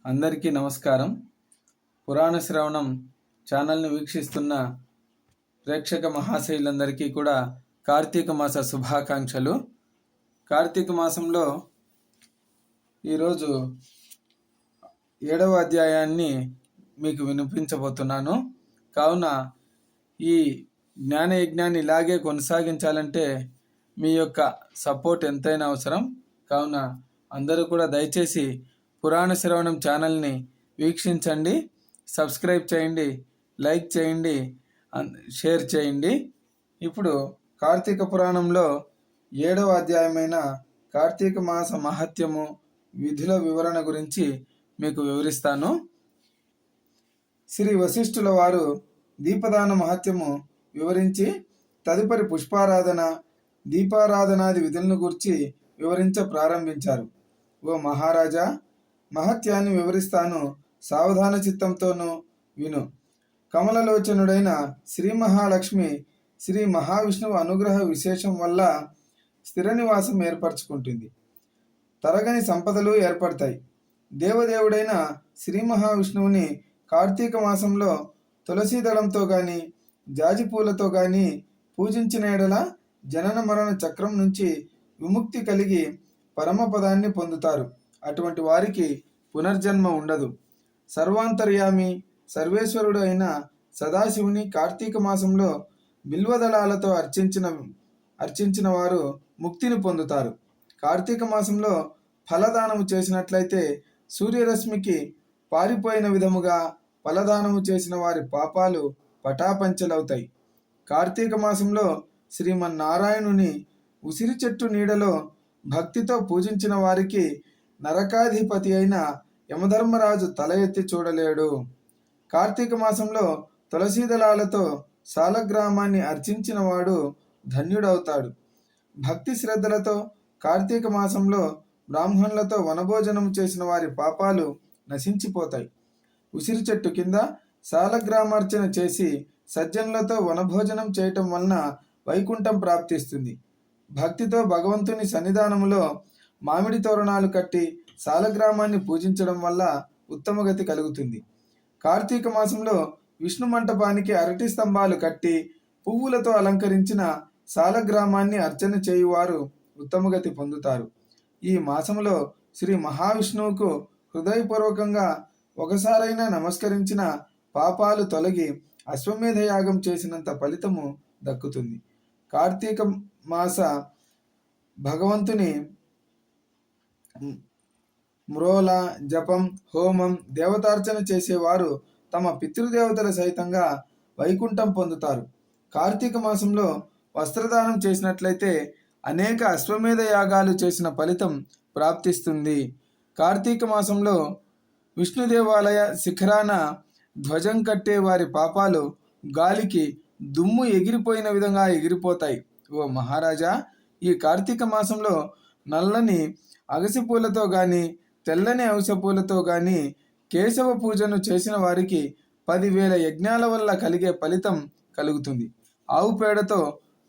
అందరికీ నమస్కారం. పురాణ శ్రవణం ఛానల్ని వీక్షిస్తున్న ప్రేక్షక మహాశయులందరికీ కూడా కార్తీక మాస శుభాకాంక్షలు. కార్తీక మాసంలో ఈరోజు 7వ అధ్యాయాన్ని మీకు వినిపించబోతున్నాను. కావున ఈ జ్ఞాన యజ్ఞాన్ని ఇలాగే కొనసాగించాలంటే మీ యొక్క సపోర్ట్ ఎంతైనా అవసరం. కావున అందరూ కూడా దయచేసి పురాణ శ్రవణం ఛానల్ని వీక్షించండి, సబ్స్క్రైబ్ చేయండి, లైక్ చేయండి, షేర్ చేయండి. ఇప్పుడు కార్తీక పురాణంలో 7వ అధ్యాయమైన కార్తీక మాస మహత్యము, విధుల వివరణ గురించి మీకు వివరిస్తాను. శ్రీ వశిష్ఠుల వారు దీపదాన మహత్యము వివరించి తదుపరి పుష్పారాధన, దీపారాధనాది విధులను గురించి వివరించ ప్రారంభించారు. ఓ మహారాజా, మహత్యాన్ని వివరిస్తాను, సావధాన చిత్తంతోనూ విను. కమలలోచనుడైన శ్రీ మహాలక్ష్మి శ్రీ మహావిష్ణువు అనుగ్రహ విశేషం వల్ల స్థిర నివాసం ఏర్పరచుకుంటుంది. తరగని సంపదలు ఏర్పడతాయి. దేవదేవుడైన శ్రీ మహావిష్ణువుని కార్తీక మాసంలో తులసీదళంతో కానీ జాజి పూలతో కానీ పూజించిన ఎడల జనన మరణ చక్రం నుంచి విముక్తి కలిగి పరమపదాన్ని పొందుతారు. అటువంటి వారికి పునర్జన్మ ఉండదు. సర్వాంతర్యామి సర్వేశ్వరుడు అయిన సదాశివుని కార్తీక మాసంలో బిల్వదళాలతో అర్చించిన వారు ముక్తిని పొందుతారు. కార్తీక మాసంలో ఫలదానము చేసినట్లయితే సూర్యరశ్మికి పారిపోయిన విధముగా ఫలదానము చేసిన వారి పాపాలు పటాపంచలవుతాయి. కార్తీక మాసంలో శ్రీమన్నారాయణుని ఉసిరి చెట్టు నీడలో భక్తితో పూజించిన వారికి నరకాధిపతి అయిన యమధర్మరాజు తల ఎత్తి చూడలేడు. కార్తీక మాసంలో తులసీదళాలతో సాలగ్రామాన్ని అర్చించిన వాడు ధన్యుడవుతాడు. భక్తి శ్రద్ధలతో కార్తీక మాసంలో బ్రాహ్మణులతో వనభోజనం చేసిన వారి పాపాలు నశించిపోతాయి. ఉసిరి చెట్టు కింద సాలగ్రామార్చన చేసి సజ్జనులతో వనభోజనం చేయటం వలన వైకుంఠం ప్రాప్తిస్తుంది. భక్తితో భగవంతుని సన్నిధానములో మామిడి తోరణాలు కట్టి సాలగ్రామాన్ని పూజించడం వల్ల ఉత్తమగతి కలుగుతుంది. కార్తీక మాసంలో విష్ణు మంటపానికి అరటి స్తంభాలు కట్టి పువ్వులతో అలంకరించిన సాలగ్రామాన్ని అర్చన చేయువారు ఉత్తమగతి పొందుతారు. ఈ మాసంలో శ్రీ మహావిష్ణువుకు హృదయపూర్వకంగా ఒకసారైనా నమస్కరించిన పాపాలు తొలగి అశ్వమేధ యాగం చేసినంత ఫలితము దక్కుతుంది. కార్తీక మాస భగవంతుని మ్రోల, జపం, హోమం, దేవతార్చన చేసేవారు తమ పితృదేవతల సహితంగా వైకుంఠం పొందుతారు. కార్తీక మాసంలో వస్త్రదానం చేసినట్లయితే అనేక అశ్వమేధ యాగాలు చేసిన ఫలితం ప్రాప్తిస్తుంది. కార్తీక మాసంలో విష్ణు దేవాలయ శిఖరాన ధ్వజం కట్టే వారి పాపాలు గాలికి దుమ్ము ఎగిరిపోయిన విధంగా ఎగిరిపోతాయి. ఓ మహారాజా, ఈ కార్తీక మాసంలో నల్లని అగసి పూలతో కానీ తెల్లని అవిసె పూలతో కానీ కేశవ పూజను చేసిన వారికి 10,000 యజ్ఞాల వల్ల కలిగే ఫలితం కలుగుతుంది. ఆవు పేడతో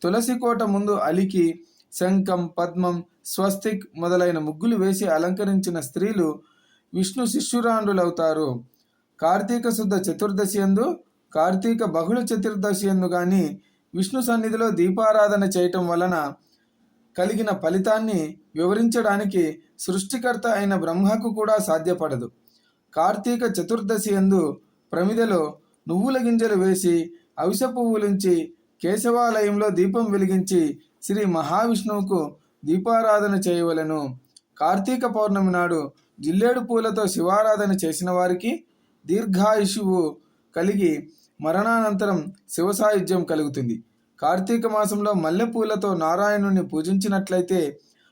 తులసి కోట ముందు అలికి శంఖం, పద్మం, స్వస్తిక్ మొదలైన ముగ్గులు వేసి అలంకరించిన స్త్రీలు విష్ణు శిష్యురాండులవుతారు. కార్తీక శుద్ధ చతుర్దశి యందు, కార్తీక బహుళ చతుర్దశి యందు కానీ విష్ణు సన్నిధిలో దీపారాధన చేయటం వలన కలిగిన ఫలితాన్ని వివరించడానికి సృష్టికర్త అయిన బ్రహ్మకు కూడా సాధ్యపడదు. కార్తీక చతుర్దశి యందు ప్రమిదలో నువ్వుల గింజలు వేసి అవిసె పువ్వులుంచి కేశవాలయంలో దీపం వెలిగించి శ్రీ మహావిష్ణువుకు దీపారాధన చేయవలెను. కార్తీక పౌర్ణమి నాడు జిల్లేడు పూలతో శివారాధన చేసిన వారికి దీర్ఘాయుషువు కలిగి మరణానంతరం శివసాయుధ్యం కలుగుతుంది. కార్తీక మాసంలో మల్లెపూలతో నారాయణుని పూజించినట్లయితే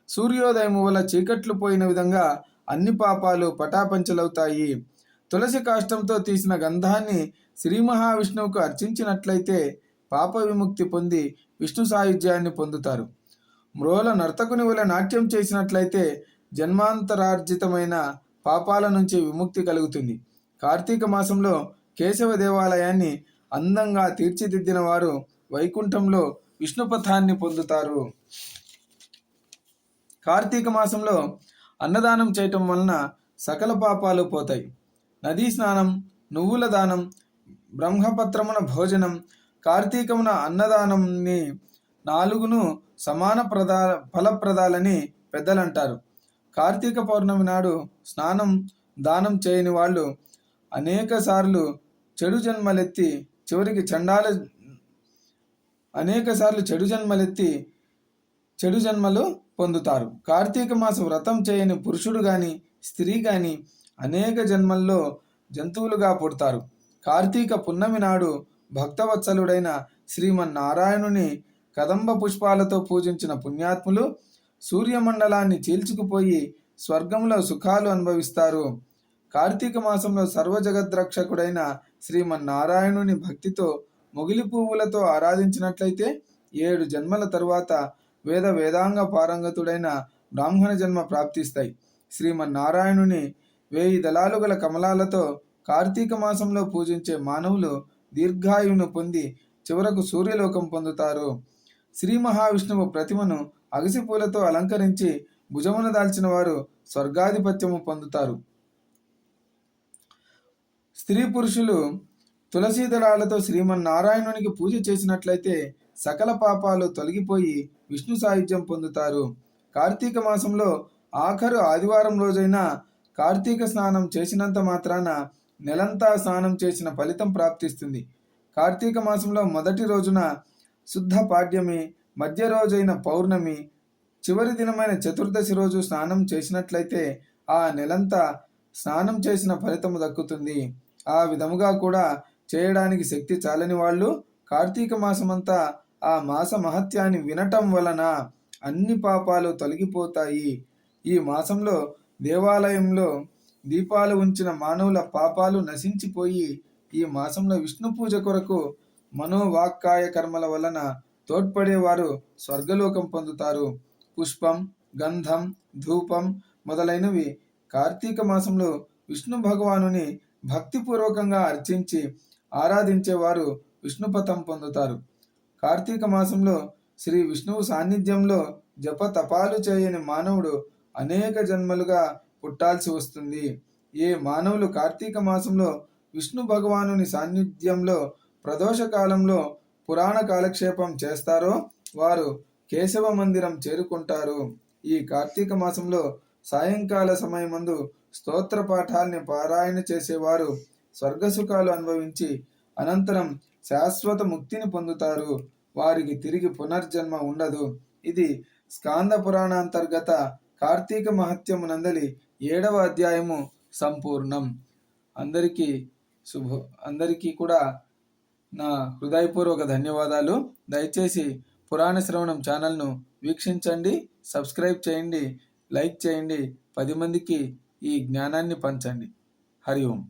సూర్యోదయం వల్ల చీకట్లు పోయిన విధంగా అన్ని పాపాలు పటాపంచలవుతాయి. తులసి కాష్టంతో తీసిన గంధాన్ని శ్రీ మహావిష్ణువుకు అర్చించినట్లయితే పాప విముక్తి పొంది విష్ణు సాయుధ్యాన్ని పొందుతారు. మ్రోల నర్తకుని వల్ల నాట్యం చేసినట్లయితే జన్మాంతరార్జితమైన పాపాల నుంచి విముక్తి కలుగుతుంది. కార్తీక మాసంలో కేశవ దేవాలయాన్ని అందంగా తీర్చిదిద్దిన వారు వైకుంఠంలో విష్ణుపథాన్ని పొందుతారు. కార్తీక మాసంలో అన్నదానం చేయటం వలన సకల పాపాలు పోతాయి. నదీ స్నానం, నువ్వుల దానం, బ్రహ్మపత్రమున భోజనం, కార్తీకమున అన్నదానంని నాలుగును సమాన ఫలప్రదాలని పెద్దలంటారు. కార్తీక పౌర్ణమి నాడు స్నానం దానం చేయని వాళ్ళు అనేక సార్లు చెడు జన్మలెత్తి చివరికి చెడు జన్మలు పొందుతారు. కార్తీక మాస వ్రతం చేయని పురుషుడు గాని స్త్రీ గాని అనేక జన్మల్లో జంతువులుగా పుడతారు. కార్తీక పున్నమి నాడు భక్తవత్సలుడైన శ్రీమన్నారాయణుని కదంబ పుష్పాలతో పూజించిన పుణ్యాత్ములు సూర్యమండలాన్ని చీల్చుకుపోయి స్వర్గంలో సుఖాలు అనుభవిస్తారు. కార్తీక మాసంలో సర్వజగద్రక్షకుడైన శ్రీమన్నారాయణుని భక్తితో మొగిలి పువ్వులతో ఆరాధించినట్లయితే 7 జన్మల తరువాత వేదాంగ పారంగతుడైన బ్రాహ్మణ జన్మ ప్రాప్తిస్తాయి. శ్రీమన్నారాయణుని 1000 దళాలు గల కమలాలతో కార్తీక మాసంలో పూజించే మానవులు దీర్ఘాయువును పొంది చివరకు సూర్యలోకం పొందుతారు. శ్రీ మహావిష్ణువు ప్రతిమను అగసి పూలతో అలంకరించి భుజమున దాల్చిన వారు స్వర్గాధిపత్యము పొందుతారు. స్త్రీ పురుషులు తులసీ దళాలతో శ్రీమన్నారాయణునికి పూజ చేసినట్లయితే సకల పాపాలు తొలగిపోయి విష్ణు సాయుధ్యం పొందుతారు. కార్తీక మాసంలో ఆఖరు ఆదివారం రోజైన కార్తీక స్నానం చేసినంత మాత్రాన నెలంతా స్నానం చేసిన ఫలితం ప్రాప్తిస్తుంది. కార్తీక మాసంలో మొదటి రోజున శుద్ధ పాడ్యమి, మధ్య రోజైన పౌర్ణమి, చివరి దినమైన చతుర్దశి రోజు స్నానం చేసినట్లయితే ఆ నెలంతా స్నానం చేసిన ఫలితము దక్కుతుంది. ఆ విధముగా కూడా చేయడానికి శక్తి చాలని వాళ్ళు కార్తీక మాసమంతా ఆ మాస మహత్యాన్ని వినటం వలన అన్ని పాపాలు తొలగిపోతాయి. ఈ మాసంలో దేవాలయంలో దీపాలు ఉంచిన మానవుల పాపాలు నశించిపోయి ఈ మాసంలో విష్ణు పూజ కొరకు మనోవాక్కాయ కర్మల వలన తోడ్పడేవారు స్వర్గలోకం పొందుతారు. పుష్పం, గంధం, ధూపం మొదలైనవి కార్తీక మాసంలో విష్ణు భగవానుని భక్తిపూర్వకంగా అర్చించి ఆరాధించేవారు విష్ణుపథం పొందుతారు. కార్తీక మాసంలో శ్రీ విష్ణువు సాన్నిధ్యంలో జప తపాలు చేయని మానవుడు అనేక జన్మలుగా పుట్టాల్సి వస్తుంది. ఏ మానవులు కార్తీక మాసంలో విష్ణు భగవానుని సాన్నిధ్యంలో ప్రదోష కాలంలో పురాణ కాలక్షేపం చేస్తారో వారు కేశవ మందిరం చేరుకుంటారు. ఈ కార్తీక మాసంలో సాయంకాల సమయమందు స్తోత్ర పాఠాల్ని పారాయణ చేసేవారు స్వర్గసుఖాలు అనుభవించి అనంతరం శాశ్వత ముక్తిని పొందుతారు. వారికి తిరిగి పునర్జన్మ ఉండదు. ఇది స్కాంద పురాణాంతర్గత కార్తీక మహత్యమునందలి 7వ అధ్యాయము సంపూర్ణం. అందరికీ కూడా నా హృదయపూర్వక ధన్యవాదాలు. దయచేసి పురాణ శ్రవణం ఛానల్ను వీక్షించండి, సబ్స్క్రైబ్ చేయండి, లైక్ చేయండి, 10 మందికి ఈ జ్ఞానాన్ని పంచండి. హరి ఓం.